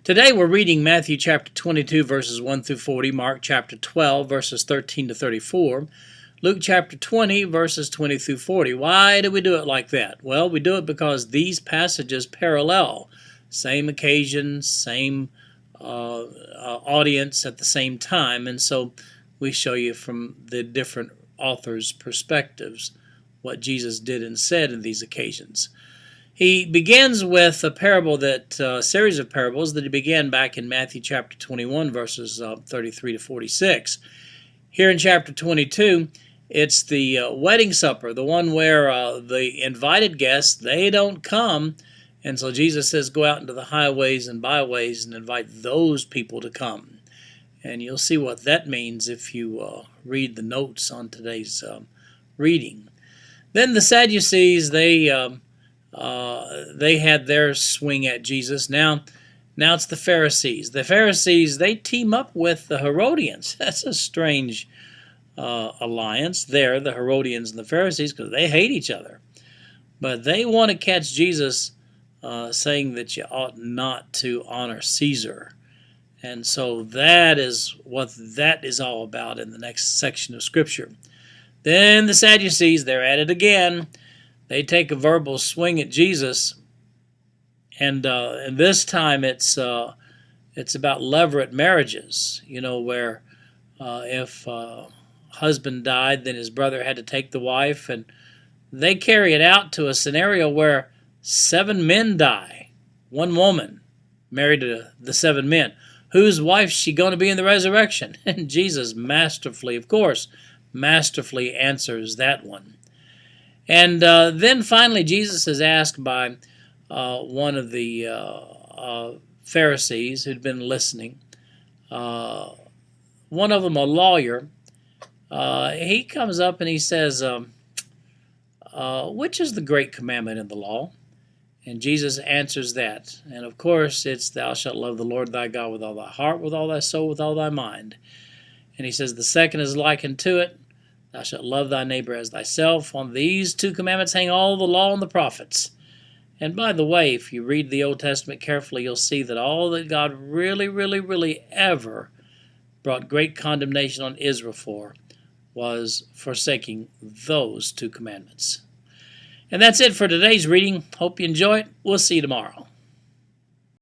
Today we're reading Matthew chapter 22 verses 1 through 40, Mark chapter 12 verses 13 to 34, Luke chapter 20 verses 20 through 40. Why do we do it like that? Well, we do it because these passages parallel. Same occasion, same audience at the same time, and so we show you from the different authors' perspectives what Jesus did and said in these occasions. He begins with a parable series of parables that he began back in Matthew chapter 21, verses 33 to 46. Here in chapter 22, it's the wedding supper, the one where the invited guests, they don't come, and so Jesus says, go out into the highways and byways and invite those people to come. And you'll see what that means if you read the notes on today's reading. Then the Sadducees, they had their swing at Jesus. Now it's the Pharisees. The Pharisees, they team up with the Herodians. That's a strange alliance there, the Herodians and the Pharisees, because they hate each other. But they want to catch Jesus saying that you ought not to honor Caesar. And so that is what that is all about in the next section of Scripture. Then the Sadducees, they're at it again. They take a verbal swing at Jesus, and this time it's about levirate marriages. You know, where if husband died, then his brother had to take the wife, and they carry it out to a scenario where 7 men die, 1 woman married to the 7 men. Whose wife's she going to be in the resurrection? And Jesus masterfully answers that one. And then finally Jesus is asked by one of the Pharisees who'd been listening, one of them a lawyer. He comes up and he says, which is the great commandment in the law? And Jesus answers that. And of course it's, thou shalt love the Lord thy God with all thy heart, with all thy soul, with all thy mind. And he says the second is likened to it, thou shalt love thy neighbor as thyself. On these 2 commandments hang all the law and the prophets. And by the way, if you read the Old Testament carefully, you'll see that all that God really ever brought great condemnation on Israel for was forsaking those 2 commandments. And that's it for today's reading. Hope you enjoy it. We'll see you tomorrow.